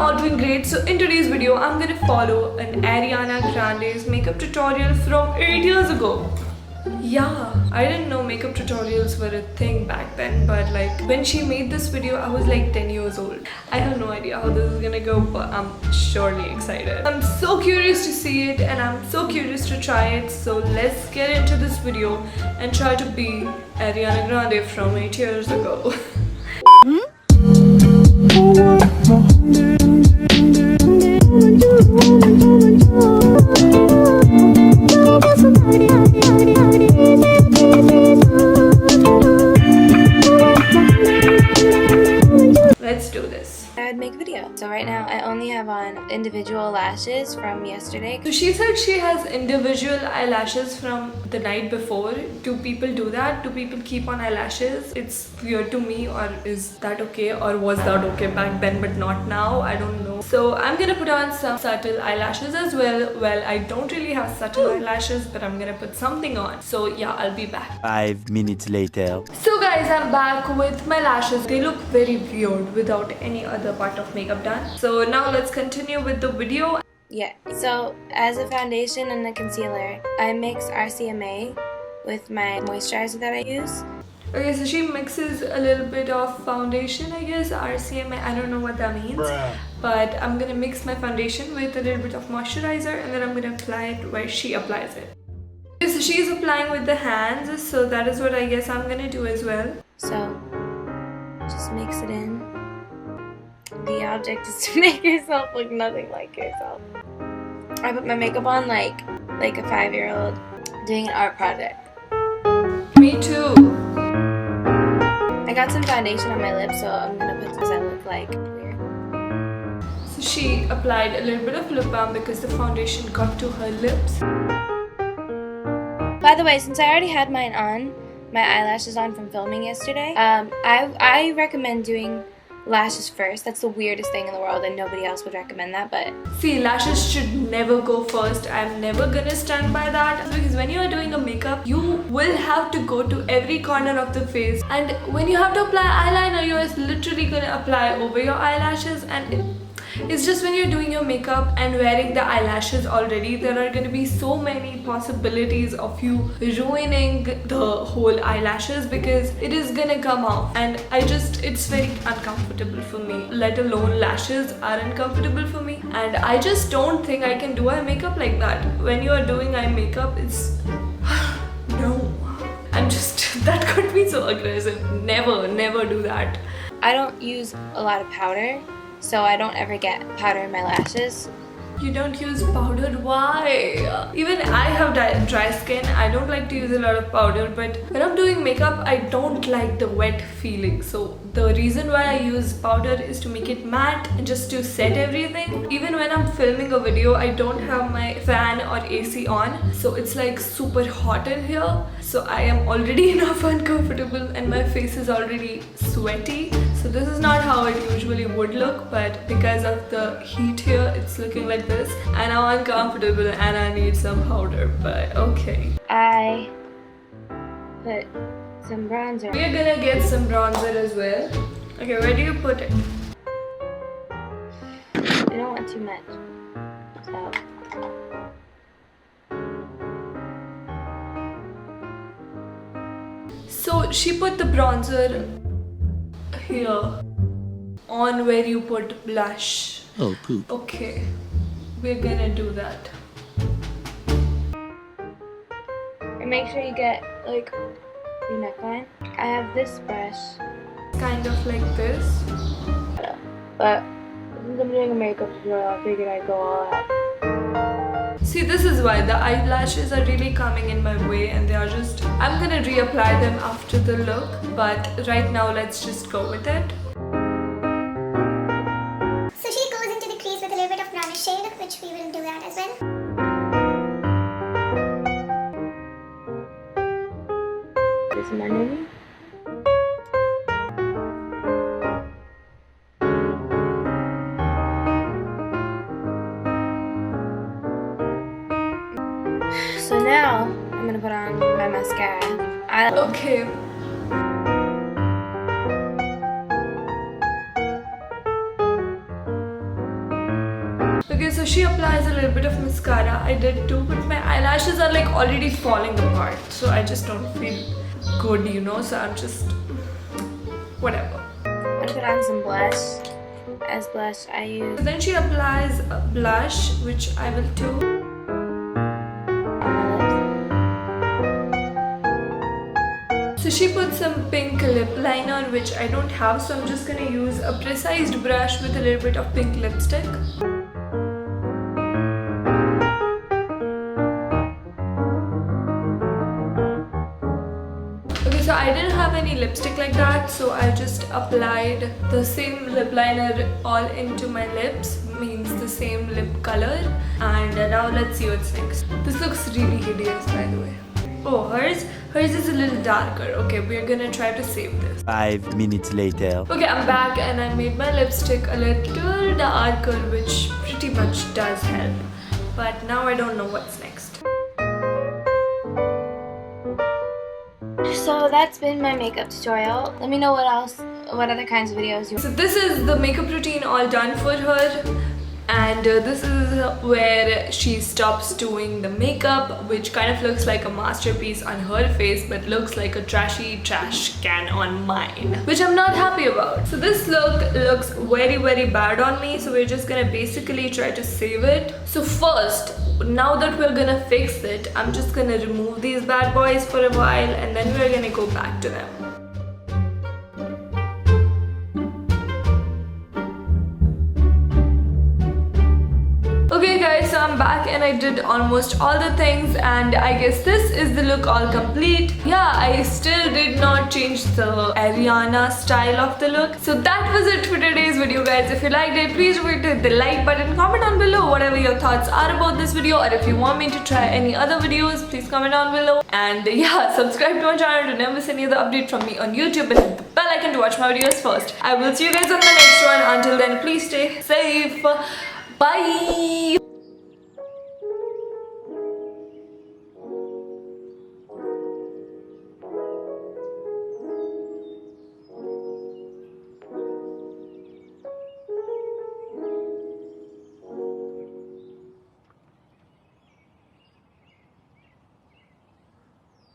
all doing great. So in today's video, I'm gonna follow an Ariana Grande's makeup tutorial from 8 years ago. Yeah, I didn't know makeup tutorials were a thing back then, but like when she made this video, I was like 10 years old. I have no idea how this is gonna go, but I'm surely excited. I'm so curious to see it and I'm so curious to try it. So let's get into this video and try to be Ariana Grande from 8 years ago. Let's do this. I'd make a video. So right now I only have on individual lashes from yesterday. So she said she has individual eyelashes from the night before. Do people do that? Do people keep on eyelashes? It's weird to me, or is that okay, or was that okay back then but not now? I don't know. So I'm gonna put on some subtle eyelashes as well. Well, I don't really have subtle eyelashes, but I'm gonna put something on. So yeah, I'll be back. 5 minutes later. So guys, I'm back with my lashes. They look very weird without any other part of makeup done. So now let's continue with the video. Yeah, so as a foundation and a concealer, I mix RCMA with my moisturizer that I use. Okay, so she mixes a little bit of foundation, I guess, RCMA, I don't know what that means. But I'm gonna mix my foundation with a little bit of moisturizer and then I'm gonna apply it where she applies it. Okay, so she's applying with the hands, so that is what I guess I'm gonna do as well. So just mix it in. The object is to make yourself look nothing like yourself. I put my makeup on like a 5-year-old doing an art project. Me too. I got some foundation on my lips, so I'm gonna put this. I look like weird. So she applied a little bit of lip balm because the foundation got to her lips. By the way, since I already had mine on, my eyelashes on from filming yesterday, I recommend doing lashes first. That's the weirdest thing in the world and nobody else would recommend that, but see, lashes should never go first. I'm never gonna stand by that, because when you are doing a makeup, you will have to go to every corner of the face, and when you have to apply eyeliner, you're literally gonna apply over your eyelashes, and it's just when you're doing your makeup and wearing the eyelashes already, there are going to be so many possibilities of you ruining the whole eyelashes because it is gonna come off, and it's very uncomfortable for me. Let alone lashes are uncomfortable for me, and I just don't think I can do eye makeup like that. When you are doing eye makeup, it's no, that could be so aggressive. Never do that. I don't use a lot of powder, so I don't ever get powder in my lashes. You don't use powder? Why? Even I have dry skin. I don't like to use a lot of powder, but when I'm doing makeup, I don't like the wet feeling. So the reason why I use powder is to make it matte and just to set everything. Even when I'm filming a video, I don't have my fan or AC on, so it's like super hot in here. So I am already enough uncomfortable and my face is already sweaty. So this is not how it usually would look, but because of the heat here, it's looking like this, and I'm uncomfortable and I need some powder, but okay. I put some bronzer. We're gonna get some bronzer as well. Okay, where do you put it? I don't want too much. So she put the bronzer here on where you put blush. Oh, poop. Okay, we're gonna do that. And make sure you get like your neckline. I have this brush. Kind of like this. But since I'm doing a makeup tutorial, I figured I'd go all out. See, this is why the eyelashes are really coming in my way, and they are just, I'm gonna reapply them after the look, but right now let's just go with it. So she goes into the crease with a little bit of brownish shade, which we will do that as well. This is my name. So now I'm gonna put on my mascara. Okay. Okay, so she applies a little bit of mascara. I did too, but my eyelashes are like already falling apart. So I just don't feel good, you know. So I'm just whatever. I'm gonna put on some blush. As blush, I use. So then she applies a blush, which I will too. So she put some pink lip liner, which I don't have, so I'm just gonna use a precise brush with a little bit of pink lipstick. Okay, so I didn't have any lipstick like that, so I just applied the same lip liner all into my lips, means the same lip color. And now let's see what's next. This looks really hideous, by the way. Oh, hers is a little darker. Okay, we're gonna try to save this. 5 minutes later. Okay, I'm back and I made my lipstick a little darker, which pretty much does help. But now I don't know what's next. So that's been my makeup tutorial. Let me know what other kinds of videos you want. So this is the makeup routine all done for her. And this is where she stops doing the makeup, which kind of looks like a masterpiece on her face but looks like a trashy trash can on mine, which I'm not happy about. So this look looks very bad on me, so we're just gonna basically try to save it. So first, now that we're gonna fix it, I'm just gonna remove these bad boys for a while and then we're gonna go back to them. Okay guys, so I'm back and I did almost all the things and I guess this is the look all complete. Yeah, I still did not change the Ariana style of the look. So that was it for today's video guys. If you liked it, please remember to hit the like button, comment down below whatever your thoughts are about this video, or if you want me to try any other videos, please comment down below. And yeah, subscribe to my channel to never miss any other update from me on YouTube and hit the bell icon to watch my videos first. I will see you guys on the next one. Until then, please stay safe. Bye!